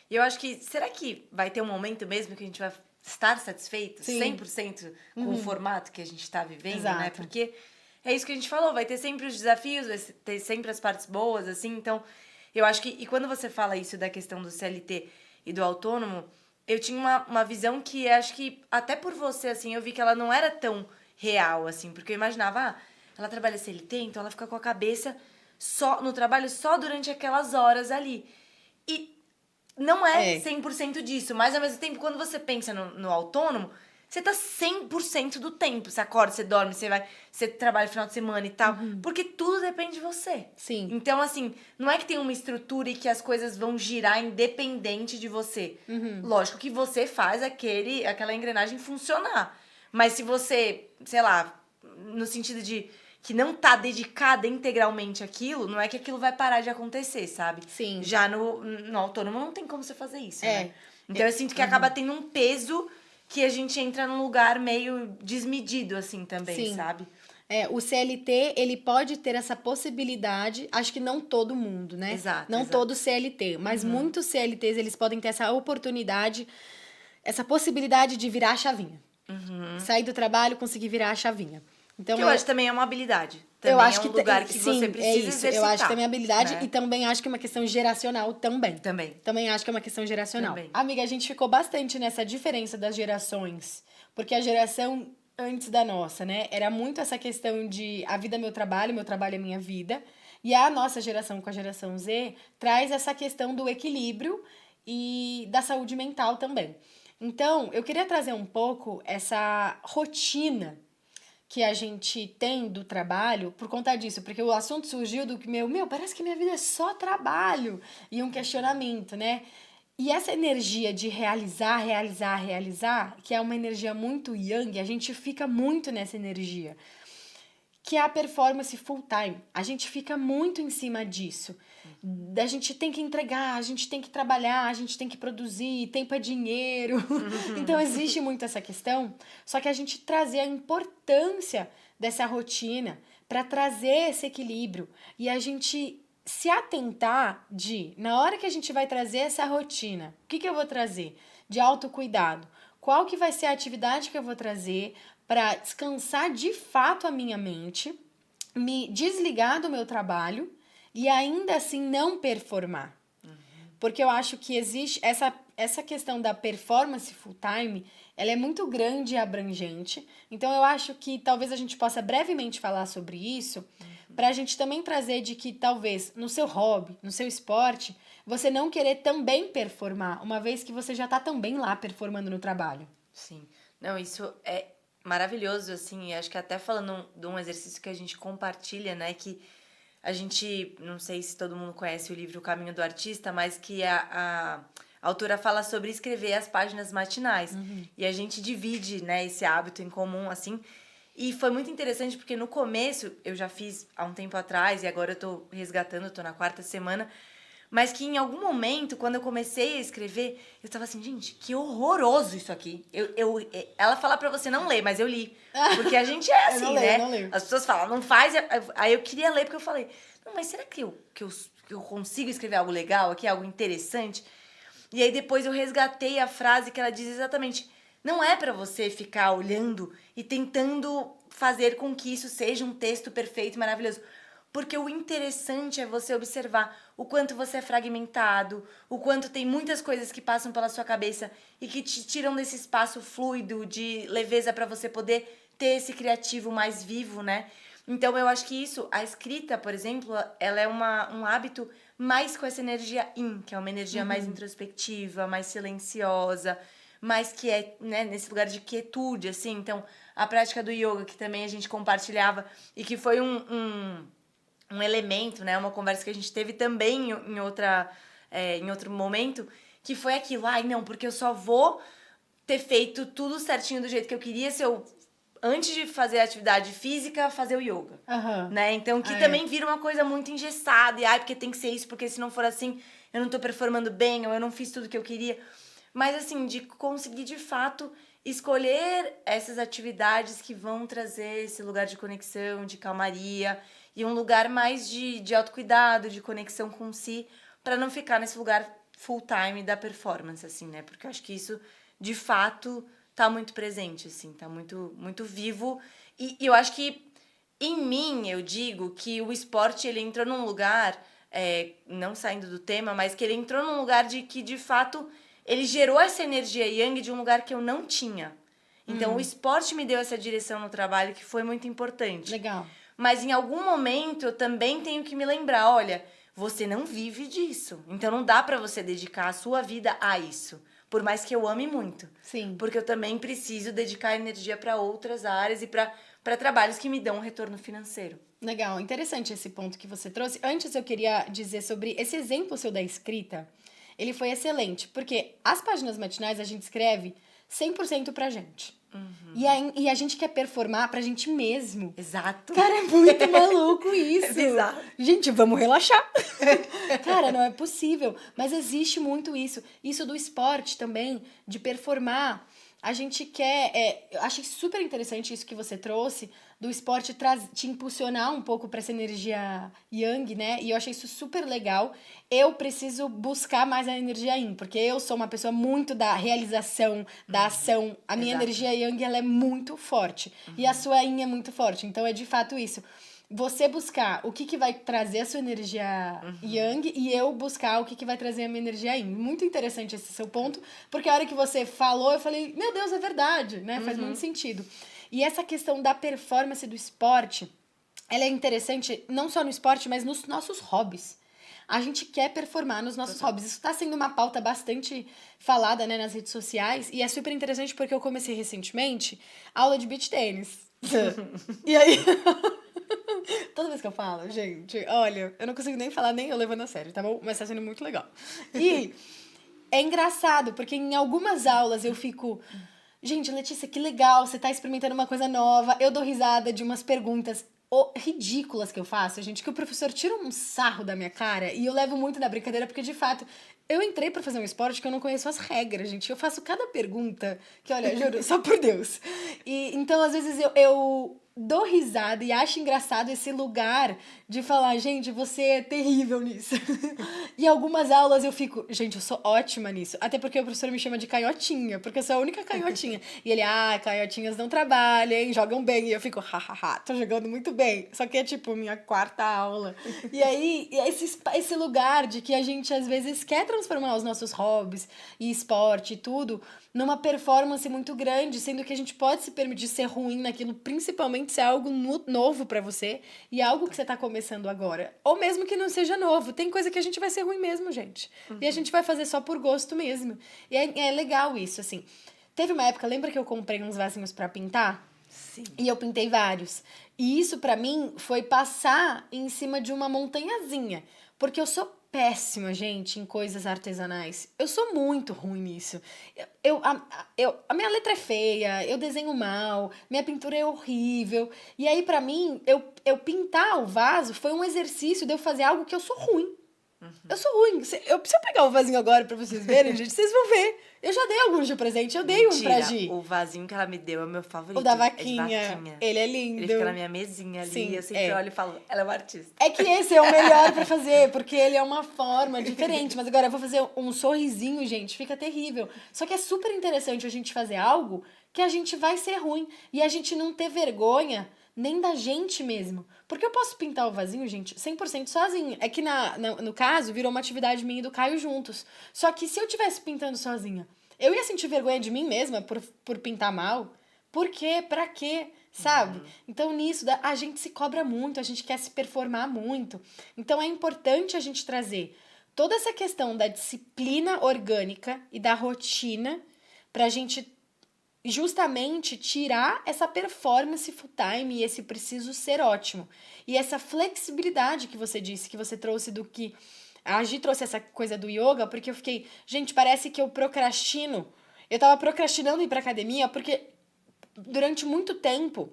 E eu acho que, será que vai ter um momento mesmo que a gente vai estar satisfeito, Sim. 100% com o formato que a gente está vivendo, Exato. né? Porque é isso que a gente falou, vai ter sempre os desafios, vai ter sempre as partes boas, assim, então... Eu acho que, e quando você fala isso da questão do CLT e do autônomo, eu tinha uma visão que acho que, até por você, assim, eu vi que ela não era tão real, assim, porque eu imaginava, ela trabalha CLT, então ela fica com a cabeça só no trabalho, só durante aquelas horas ali. E não é 100% disso, mas ao mesmo tempo, quando você pensa no autônomo, você tá 100% do tempo. Você acorda, você dorme, você trabalha no final de semana e tal. Porque tudo depende de você. Sim. Então, assim, não é que tem uma estrutura e que as coisas vão girar independente de você. Lógico que você faz aquela engrenagem funcionar. Mas se você, sei lá, no sentido de que não tá dedicada integralmente àquilo, não é que aquilo vai parar de acontecer, sabe? Sim. Já no autônomo não tem como você fazer isso, É. né? Então eu sinto que acaba tendo um peso que a gente entra num lugar meio desmedido, assim, também, Sim. sabe? O CLT, ele pode ter essa possibilidade, acho que não todo mundo, né? Exato, Não exato. todo CLT, mas muitos CLTs, eles podem ter essa oportunidade, essa possibilidade de virar a chavinha. Sair do trabalho, conseguir virar a chavinha. Então, Que eu acho que também é uma habilidade. Também eu acho é um que lugar que sim, você precisa exercitar. Eu acho que também é habilidade né? e também acho que é uma questão geracional também. Também acho que é uma questão geracional. Também. Amiga, a gente ficou bastante nessa diferença das gerações, porque a geração antes da nossa, né, era muito essa questão de a vida é meu trabalho é minha vida. E a nossa geração com a geração Z traz essa questão do equilíbrio e da saúde mental também. Então, eu queria trazer um pouco essa rotina que a gente tem do trabalho por conta disso, porque o assunto surgiu do que parece que minha vida é só trabalho e um questionamento, né? E essa energia de realizar, que é uma energia muito yang, a gente fica muito nessa energia, que é a performance full time. A gente fica muito em cima disso. A gente tem que entregar, a gente tem que trabalhar, a gente tem que produzir, tempo é dinheiro. Então existe muito essa questão, só que a gente trazer a importância dessa rotina para trazer esse equilíbrio e a gente se atentar na hora que a gente vai trazer essa rotina, o que eu vou trazer? De autocuidado. Qual que vai ser a atividade que eu vou trazer para descansar de fato a minha mente, me desligar do meu trabalho e ainda assim não performar. Porque eu acho que existe essa questão da performance full time, ela é muito grande e abrangente. Então eu acho que talvez a gente possa brevemente falar sobre isso, para a gente também trazer de que talvez no seu hobby, no seu esporte, você não querer também performar, uma vez que você já está também lá performando no trabalho. Sim. Não, isso é maravilhoso, assim, e acho que até falando de um exercício que a gente compartilha, né, que a gente, não sei se todo mundo conhece o livro O Caminho do Artista, mas que a autora fala sobre escrever as páginas matinais. E a gente divide, né, esse hábito em comum, assim. E foi muito interessante porque no começo, eu já fiz há um tempo atrás, e agora eu tô resgatando, tô na 4ª semana, mas que em algum momento, quando eu comecei a escrever, eu tava assim, gente, que horroroso isso aqui. Ela fala pra você não ler, mas eu li. Porque a gente é assim, né? Eu não leio. As pessoas falam, não faz. Aí eu queria ler, porque eu falei, não, mas será que eu consigo escrever algo legal aqui, algo interessante? E aí depois eu resgatei a frase que ela diz exatamente, não é pra você ficar olhando e tentando fazer com que isso seja um texto perfeito e maravilhoso. Porque o interessante é você observar o quanto você é fragmentado, o quanto tem muitas coisas que passam pela sua cabeça e que te tiram desse espaço fluido de leveza para você poder ter esse criativo mais vivo, né? Então eu acho que isso, a escrita, por exemplo, ela é um hábito mais com essa energia yin, que é uma energia mais introspectiva, mais silenciosa, mais que é, né, nesse lugar de quietude, assim. Então, a prática do yoga, que também a gente compartilhava e que foi um elemento, né? Uma conversa que a gente teve também em outro momento, que foi aquilo, não, porque eu só vou ter feito tudo certinho do jeito que eu queria se eu, antes de fazer a atividade física, fazer o yoga. Né? Então, que também vira uma coisa muito engessada, e porque tem que ser isso, porque se não for assim, eu não tô performando bem, ou eu não fiz tudo que eu queria. Mas, assim, de conseguir, de fato, escolher essas atividades que vão trazer esse lugar de conexão, de calmaria, e um lugar mais de autocuidado, de conexão com si, para não ficar nesse lugar full time da performance, assim, né? Porque eu acho que isso, de fato, tá muito presente, assim, tá muito, muito vivo. E eu acho que, em mim, eu digo que o esporte, ele entrou num lugar, não saindo do tema, mas que ele entrou num lugar de que, de fato, ele gerou essa energia yang de um lugar que eu não tinha. Então, o esporte me deu essa direção no trabalho que foi muito importante. Legal. Mas em algum momento eu também tenho que me lembrar, olha, você não vive disso. Então não dá pra você dedicar a sua vida a isso. Por mais que eu ame muito. Sim. Porque eu também preciso dedicar energia para outras áreas e para trabalhos que me dão um retorno financeiro. Legal, interessante esse ponto que você trouxe. Antes eu queria dizer sobre esse exemplo seu da escrita. Ele foi excelente, porque as páginas matinais a gente escreve 100% pra gente. E a gente quer performar pra gente mesmo. Exato. Cara, é muito maluco isso. É bizarro. Gente, vamos relaxar. Cara, não é possível. Mas existe muito isso. Isso do esporte também, de performar. A gente quer... eu achei super interessante isso que você trouxe, do esporte te impulsionar um pouco para essa energia yang, né? E eu achei isso super legal. Eu preciso buscar mais a energia yin, porque eu sou uma pessoa muito da realização, da ação. A minha Exato. energia yang, ela é muito forte. E a sua yin é muito forte. Então, é de fato isso. Você buscar o que vai trazer a sua energia yang e eu buscar o que vai trazer a minha energia yin. Muito interessante esse seu ponto, porque a hora que você falou, eu falei, meu Deus, é verdade, né? Faz muito sentido. E essa questão da performance do esporte, ela é interessante não só no esporte, mas nos nossos hobbies. A gente quer performar nos nossos hobbies. Isso está sendo uma pauta bastante falada, né, nas redes sociais. E é super interessante porque eu comecei recentemente aula de beach tênis. E aí... Toda vez que eu falo, gente, olha, eu não consigo nem falar, nem eu levando a sério, tá bom? Mas tá sendo muito legal. E é engraçado, porque em algumas aulas eu fico... Gente, Letícia, que legal, você tá experimentando uma coisa nova. Eu dou risada de umas perguntas ridículas que eu faço, gente, que o professor tira um sarro da minha cara e eu levo muito na brincadeira, porque, de fato, eu entrei pra fazer um esporte que eu não conheço as regras, gente. Eu faço cada pergunta que, olha, juro, só por Deus. E, então, às vezes, eu dou risada e acho engraçado esse lugar de falar, gente, você é terrível nisso. E algumas aulas eu fico, gente, eu sou ótima nisso. Até porque o professor me chama de canhotinha, porque eu sou a única canhotinha. E ele, canhotinhas não trabalham, jogam bem. E eu fico, hahaha, tô jogando muito bem. Só que é tipo minha quarta aula. E aí, esse lugar de que a gente às vezes quer transformar os nossos hobbies e esporte e tudo numa performance muito grande, sendo que a gente pode se permitir ser ruim naquilo, principalmente se é algo novo pra você e algo que você tá começando agora. Ou mesmo que não seja novo. Tem coisa que a gente vai ser ruim mesmo, gente. E a gente vai fazer só por gosto mesmo. E é legal isso, assim. Teve uma época, lembra que eu comprei uns vasinhos pra pintar? Sim. E eu pintei vários. E isso, pra mim, foi passar em cima de uma montanhazinha. Porque eu sou péssima, gente, em coisas artesanais. Eu sou muito ruim nisso. A minha letra é feia, eu desenho mal, minha pintura é horrível. E aí, pra mim, eu pintar o vaso foi um exercício de eu fazer algo que eu sou ruim. Eu sou ruim. Se eu pegar o vasinho agora pra vocês verem, gente, vocês vão ver. Eu já dei alguns de presente, eu dei um pra Gi. O vasinho que ela me deu é o meu favorito. O da vaquinha. É de vaquinha. Ele é lindo. Ele fica na minha mesinha ali. Sim, Eu sempre olho e falo, ela é uma artista. É que esse é o melhor pra fazer, porque ele é uma forma diferente. Mas agora eu vou fazer um sorrisinho, gente, fica terrível. Só que é super interessante a gente fazer algo que a gente vai ser ruim. E a gente não ter vergonha nem da gente mesmo. Porque eu posso pintar o vasinho, gente, 100% sozinha. É que no caso, virou uma atividade minha e do Caio juntos. Só que se eu estivesse pintando sozinha, eu ia sentir vergonha de mim mesma por pintar mal. Por quê? Pra quê? Sabe? Então, nisso, a gente se cobra muito, a gente quer se performar muito. Então, é importante a gente trazer toda essa questão da disciplina orgânica e da rotina pra gente justamente tirar essa performance full time e esse preciso ser ótimo. E essa flexibilidade que você disse, que você trouxe do que... A Gi trouxe essa coisa do yoga, porque eu fiquei... Gente, parece que eu procrastino. Eu tava procrastinando ir pra academia, porque durante muito tempo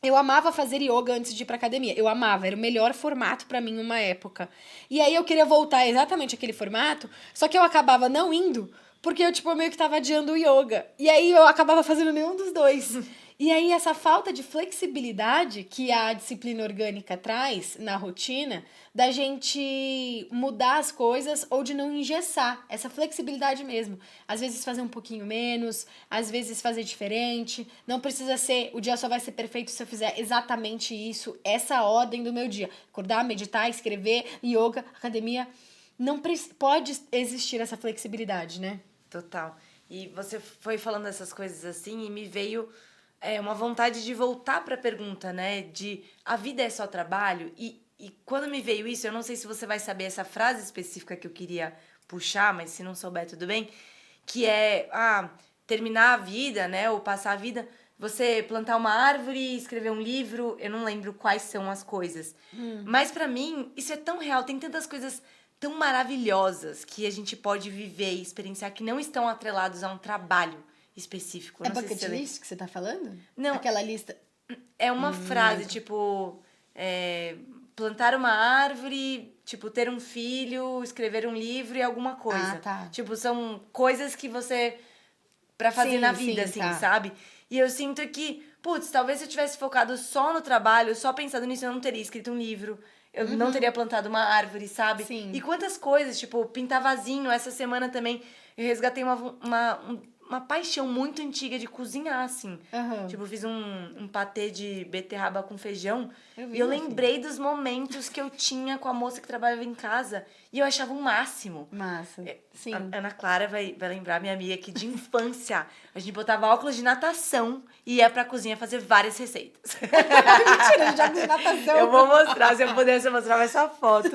eu amava fazer yoga antes de ir pra academia. Eu amava, era o melhor formato pra mim uma época. E aí eu queria voltar exatamente àquele formato, só que eu acabava não indo, porque eu, tipo, meio que tava adiando o yoga. E aí eu acabava fazendo nenhum dos dois. E aí essa falta de flexibilidade que a disciplina orgânica traz na rotina, da gente mudar as coisas ou de não engessar. Essa flexibilidade mesmo. Às vezes fazer um pouquinho menos, às vezes fazer diferente. Não precisa ser, o dia só vai ser perfeito se eu fizer exatamente isso, essa ordem do meu dia. Acordar, meditar, escrever, yoga, academia. Não pode existir essa flexibilidade, né? Total. E você foi falando essas coisas assim e me veio uma vontade de voltar para a pergunta, né? De a vida é só trabalho? E quando me veio isso, eu não sei se você vai saber essa frase específica que eu queria puxar, mas se não souber, tudo bem. que é terminar a vida, né? Ou passar a vida, você plantar uma árvore, escrever um livro, eu não lembro quais são as coisas. Mas pra mim, isso é tão real, tem tantas coisas tão maravilhosas que a gente pode viver e experienciar que não estão atrelados a um trabalho específico. É Não sei se bucket list que você tá falando? Não. Aquela lista... É uma frase, tipo, plantar uma árvore, tipo, ter um filho, escrever um livro e alguma coisa. tá. Tipo, são coisas que você... pra fazer na vida, assim, tá. sabe? E eu sinto que, putz, talvez se eu tivesse focado só no trabalho, só pensando nisso, eu não teria escrito um livro. Eu não teria plantado uma árvore, sabe? Sim. E quantas coisas, tipo, pintar vasinho. Essa semana também eu resgatei uma paixão muito antiga de cozinhar, assim. Tipo, eu fiz um patê de beterraba com feijão. E eu lembrei dos momentos que eu tinha com a moça que trabalhava em casa. E eu achava o máximo. Massa. Sim. A Ana Clara vai lembrar, minha amiga aqui de infância. A gente botava óculos de natação e ia pra cozinha fazer várias receitas. Mentira, já fiz natação. Eu vou mostrar, se eu pudesse eu mostrava essa foto.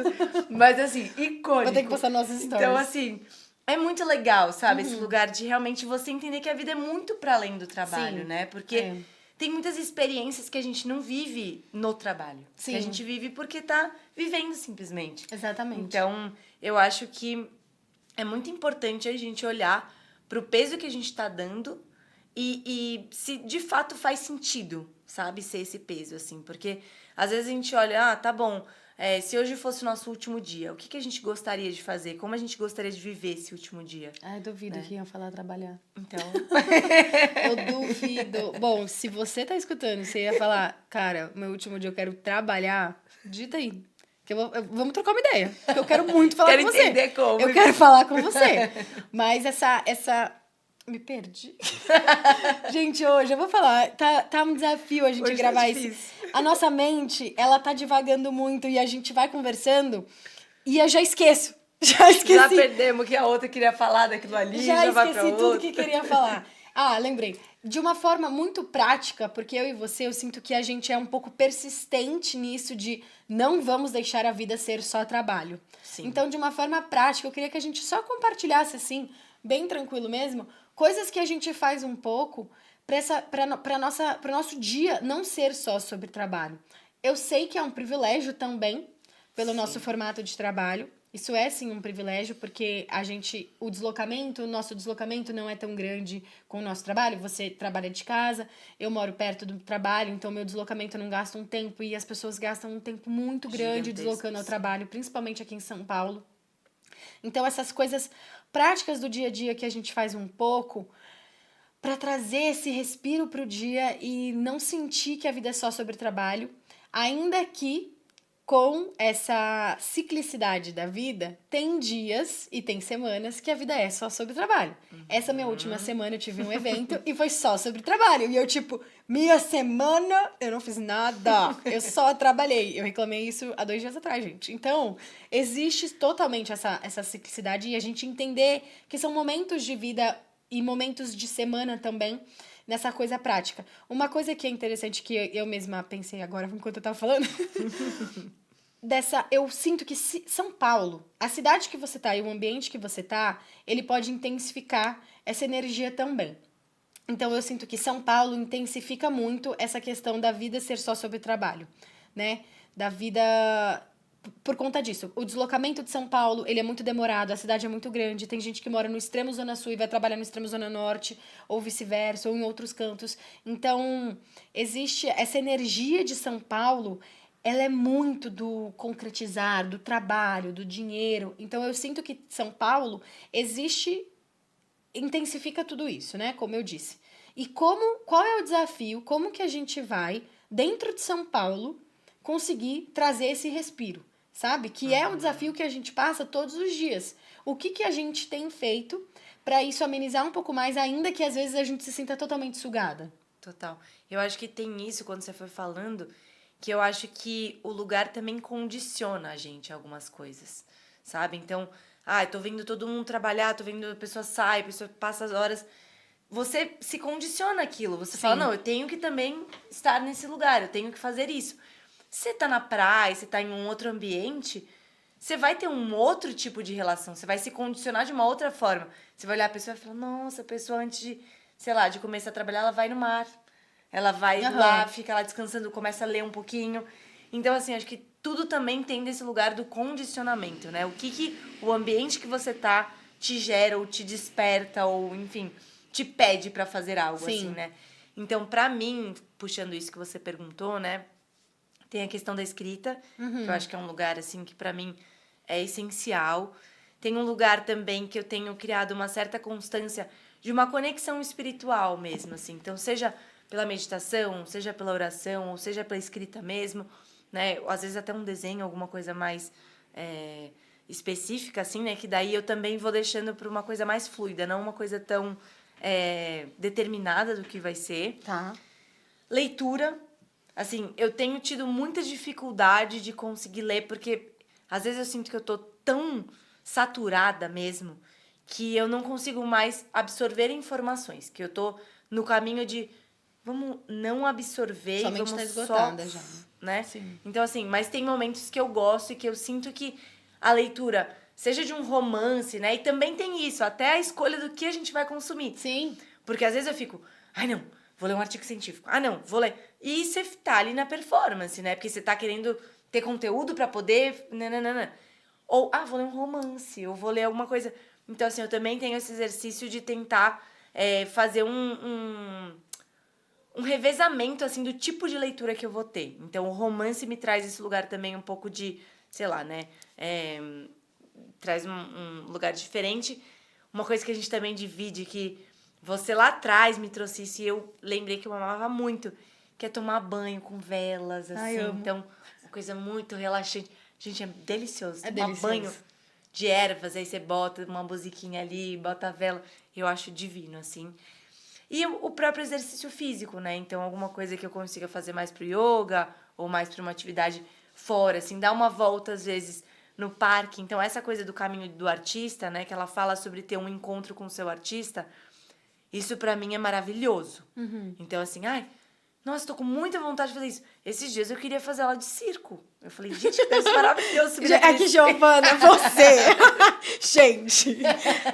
Mas assim, icônico. Vou ter que postar nossos stories. Então, assim, é muito legal, sabe? Esse lugar de realmente você entender que a vida é muito pra além do trabalho, Sim. né? Porque tem muitas experiências que a gente não vive no trabalho. Sim. Que a gente vive porque tá vivendo, simplesmente. Exatamente. Então, eu acho que é muito importante a gente olhar pro peso que a gente tá dando e se de fato faz sentido, sabe? Ser esse peso, assim. Porque às vezes a gente olha, tá bom, se hoje fosse o nosso último dia, o que a gente gostaria de fazer? Como a gente gostaria de viver esse último dia? Ai, duvido que iam falar trabalhar. Então... Eu duvido. Bom, se você tá escutando, você ia falar, cara, meu último dia eu quero trabalhar, digita aí. Que vamos trocar uma ideia. Porque eu quero muito falar com você. Quero entender como. Eu quero falar com você. Mas essa... Me perdi. Gente, hoje eu vou falar, tá um desafio a gente Hoje gravar tá isso. difícil. A nossa mente, ela tá divagando muito e a gente vai conversando e eu já esqueço. Já esqueci. Já perdemos que a outra queria falar daquilo ali, já vai pra esqueci outra. tudo que queria falar. Lembrei. De uma forma muito prática, porque eu e você, eu sinto que a gente é um pouco persistente nisso de não vamos deixar a vida ser só trabalho. Sim. Então, de uma forma prática, eu queria que a gente só compartilhasse, assim, bem tranquilo mesmo, coisas que a gente faz um pouco para o nosso dia não ser só sobre trabalho. Eu sei que é um privilégio também, pelo nosso formato de trabalho. Isso é, sim, um privilégio, porque o nosso deslocamento não é tão grande com o nosso trabalho. Você trabalha de casa, eu moro perto do trabalho, então meu deslocamento não gasta um tempo e as pessoas gastam um tempo muito grande deslocando ao trabalho, principalmente aqui em São Paulo. Então, essas coisas práticas do dia a dia que a gente faz um pouco para trazer esse respiro pro dia e não sentir que a vida é só sobre trabalho, ainda que com essa ciclicidade da vida, tem dias e tem semanas que a vida é só sobre trabalho. Essa minha última semana eu tive um evento e foi só sobre trabalho. E eu, minha semana eu não fiz nada. Eu só trabalhei. Eu reclamei isso há 2 dias atrás, gente. Então, existe totalmente essa ciclicidade e a gente entender que são momentos de vida e momentos de semana também, nessa coisa prática. Uma coisa que é interessante, que eu mesma pensei agora, enquanto eu tava falando, eu sinto que São Paulo, a cidade que você tá e o ambiente que você tá, ele pode intensificar essa energia também. Então, eu sinto que São Paulo intensifica muito essa questão da vida ser só sobre trabalho, né? Da vida... Por conta disso, o deslocamento de São Paulo, ele é muito demorado, a cidade é muito grande, tem gente que mora no extremo Zona Sul e vai trabalhar no extremo Zona Norte, ou vice-versa, ou em outros cantos. Então, existe essa energia de São Paulo, ela é muito do concretizar, do trabalho, do dinheiro. Então, eu sinto que São Paulo intensifica tudo isso, né? Como eu disse. E qual é o desafio? Como que a gente vai, dentro de São Paulo, conseguir trazer esse respiro? Sabe? Que é um desafio que a gente passa todos os dias. O que a gente tem feito para isso amenizar um pouco mais, ainda que às vezes a gente se sinta totalmente sugada? Total. Eu acho que tem isso, quando você foi falando, que eu acho que o lugar também condiciona a gente a algumas coisas, sabe? Então, eu tô vendo todo mundo trabalhar, tô vendo a pessoa sai, a pessoa passa as horas. Você se condiciona aquilo. Você fala, não, eu tenho que também estar nesse lugar, eu tenho que fazer isso. Você tá na praia, você tá em um outro ambiente, você vai ter um outro tipo de relação, você vai se condicionar de uma outra forma. Você vai olhar a pessoa e falar, nossa, a pessoa antes de, sei lá, de começar a trabalhar, ela vai no mar. Ela vai lá, fica lá descansando, começa a ler um pouquinho. Então, assim, acho que tudo também tem desse lugar do condicionamento, né? O que o ambiente que você tá te gera ou te desperta ou, enfim, te pede pra fazer algo, Sim. assim, né? Então, pra mim, puxando isso que você perguntou, né? Tem a questão da escrita, que eu acho que é um lugar, assim, que pra mim é essencial. Tem um lugar também que eu tenho criado uma certa constância de uma conexão espiritual mesmo, assim. Então, seja pela meditação, seja pela oração, ou seja pela escrita mesmo, né? Às vezes até um desenho, alguma coisa mais específica, assim, né? Que daí eu também vou deixando para uma coisa mais fluida, não uma coisa tão determinada do que vai ser. Tá. Leitura, assim, eu tenho tido muita dificuldade de conseguir ler, porque às vezes eu sinto que eu tô tão saturada mesmo que eu não consigo mais absorver informações, que eu tô no caminho de vamos não absorver Sua e mente vamos tá esgotada só, já. né? Sim. Então, assim, mas tem momentos que eu gosto e que eu sinto que a leitura, seja de um romance, né? E também tem isso, até a escolha do que a gente vai consumir. Sim. Porque às vezes eu fico, ai não, vou ler um artigo científico. Ah, não, vou ler. E você tá ali na performance, né? Porque você tá querendo ter conteúdo pra poder. Nananana. Ou, vou ler um romance, ou vou ler alguma coisa. Então, assim, eu também tenho esse exercício de tentar fazer um revezamento, assim, do tipo de leitura que eu vou ter. Então, o romance me traz esse lugar também um pouco de, sei lá, né? Traz um lugar diferente. Uma coisa que a gente também divide, que você lá atrás me trouxe isso e eu lembrei que eu amava muito, que é tomar banho com velas, assim. Ai, amo. Então, uma coisa muito relaxante. Gente, é delicioso. É Tomar delicioso. banho de ervas, aí você bota uma musiquinha ali, bota a vela. Eu acho divino, assim. E o próprio exercício físico, né? Então, alguma coisa que eu consiga fazer mais pro yoga ou mais pra uma atividade fora, assim, dar uma volta, às vezes, no parque. Então, essa coisa do caminho do artista, né? Que ela fala sobre ter um encontro com o seu artista, isso pra mim é maravilhoso. Então, assim, nossa, tô com muita vontade de fazer isso. Esses dias eu queria fazer aula de circo. Eu falei, gente, deve ser maravilhoso. Aqui, Giovana, você. Gente,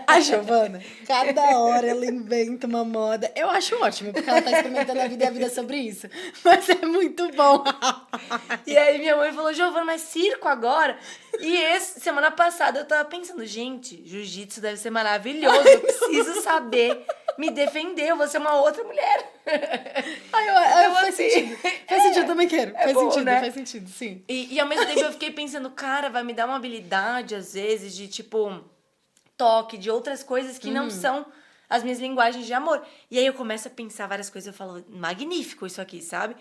a Giovana, cada hora ela inventa uma moda. Eu acho ótimo, porque ela tá experimentando a vida e a vida sobre isso. Mas é muito bom. E aí minha mãe falou, Giovana, mas circo agora? E semana passada eu tava pensando, gente, jiu-jitsu deve ser maravilhoso. Eu preciso saber me defender, eu vou ser uma outra mulher. Faz sentido. Faz sentido, eu também quero. Faz bom, sentido, né? faz sentido, sim. E ao mesmo tempo eu fiquei pensando, cara, vai me dar uma habilidade, às vezes, de tipo, toque, de outras coisas que não são as minhas linguagens de amor. E aí eu começo a pensar várias coisas, eu falo, magnífico isso aqui, sabe?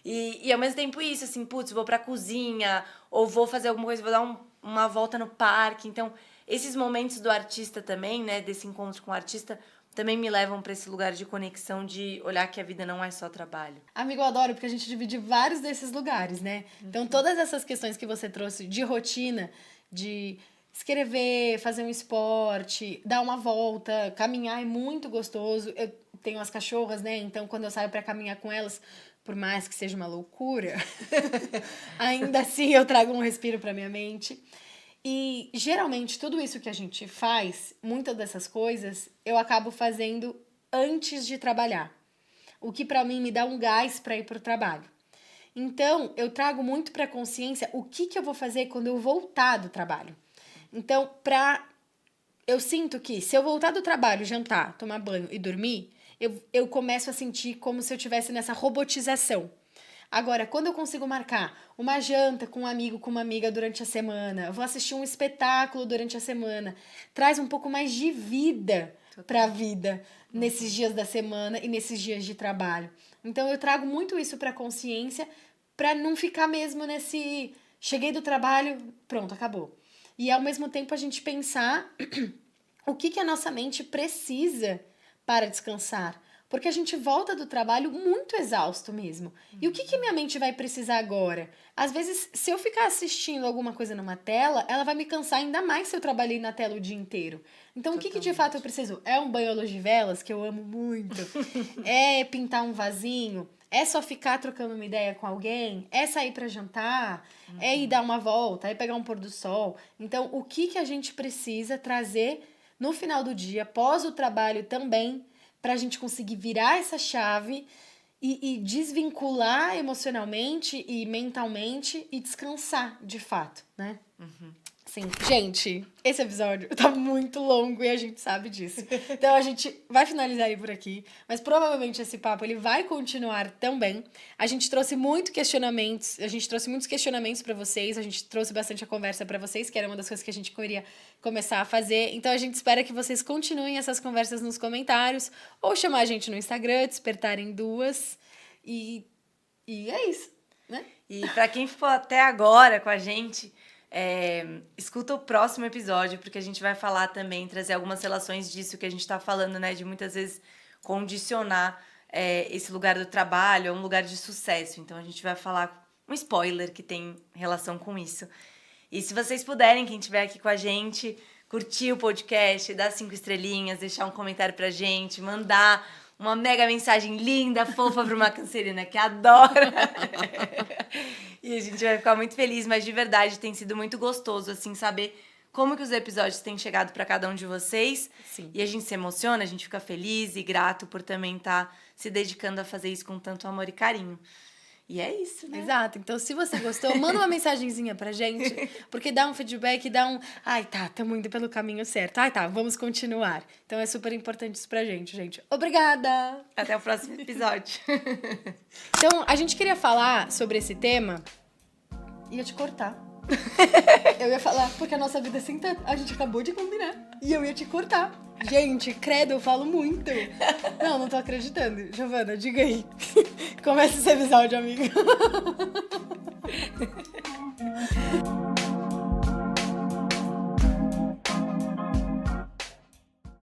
E ao mesmo tempo isso, assim, putz, vou pra cozinha, ou vou fazer alguma coisa, vou dar uma volta no parque. Então, esses momentos do artista também, né, desse encontro com o artista, também me levam pra esse lugar de conexão, de olhar que a vida não é só trabalho. Amigo, eu adoro, porque a gente divide vários desses lugares, né? Então, todas essas questões que você trouxe de rotina, de escrever, fazer um esporte, dar uma volta, caminhar é muito gostoso. Eu tenho as cachorras, né? Então, quando eu saio pra caminhar com elas, por mais que seja uma loucura, ainda assim eu trago um respiro pra minha mente. E, geralmente, tudo isso que a gente faz, muitas dessas coisas, eu acabo fazendo antes de trabalhar. O que pra mim me dá um gás pra ir pro trabalho. Então, eu trago muito pra consciência o que eu vou fazer quando eu voltar do trabalho. Então, eu sinto que se eu voltar do trabalho, jantar, tomar banho e dormir, eu começo a sentir como se eu estivesse nessa robotização. Agora, quando eu consigo marcar uma janta com um amigo, com uma amiga durante a semana, eu vou assistir um espetáculo durante a semana, traz um pouco mais de vida pra vida nesses dias da semana e nesses dias de trabalho. Então, eu trago muito isso pra consciência pra não ficar mesmo nesse... Cheguei do trabalho, pronto, acabou. E, ao mesmo tempo, a gente pensar o que a nossa mente precisa para descansar. Porque a gente volta do trabalho muito exausto mesmo. E o que minha mente vai precisar agora? Às vezes, se eu ficar assistindo alguma coisa numa tela, ela vai me cansar ainda mais se eu trabalhei na tela o dia inteiro. Então, o que de fato eu preciso? É um banho à luz de velas, que eu amo muito. É pintar um vasinho. É só ficar trocando uma ideia com alguém? É sair pra jantar? É ir dar uma volta? É pegar um pôr do sol? Então, o que a gente precisa trazer no final do dia, após o trabalho também, pra gente conseguir virar essa chave e desvincular emocionalmente e mentalmente e descansar de fato, né? Sim. Gente, esse episódio tá muito longo e a gente sabe disso. Então a gente vai finalizar ele por aqui, mas provavelmente esse papo ele vai continuar também. A gente trouxe muitos questionamentos para vocês, a gente trouxe bastante a conversa para vocês, que era uma das coisas que a gente queria começar a fazer. Então a gente espera que vocês continuem essas conversas nos comentários ou chamar a gente no Instagram, Despertarem Duas. E é isso, né? E pra quem ficou até agora com a gente, escuta o próximo episódio, porque a gente vai falar também, trazer algumas relações disso que a gente tá falando, né? De muitas vezes condicionar esse lugar do trabalho a um lugar de sucesso. Então a gente vai falar um spoiler que tem relação com isso. E se vocês puderem, quem estiver aqui com a gente, curtir o podcast, dar 5 estrelinhas, deixar um comentário pra gente, mandar uma mega mensagem linda, fofa pra uma cancerina que adora. E a gente vai ficar muito feliz, mas de verdade tem sido muito gostoso, assim, saber como que os episódios têm chegado pra cada um de vocês. Sim. E a gente se emociona, a gente fica feliz e grato por também estar se dedicando a fazer isso com tanto amor e carinho. E é isso, né? Exato. Então, se você gostou, manda uma mensagenzinha pra gente, porque dá um feedback, dá um... Ai, tá, estamos indo pelo caminho certo. Ai, tá, vamos continuar. Então, é super importante isso pra gente, gente. Obrigada! Até o próximo episódio. Então, a gente queria falar sobre esse tema... Ia te cortar. Eu ia falar, porque a nossa vida assim tá... A gente acabou de combinar. E eu ia te cortar. Gente, credo, eu falo muito. Não tô acreditando. Giovana, diga aí. Começa esse episódio, amiga.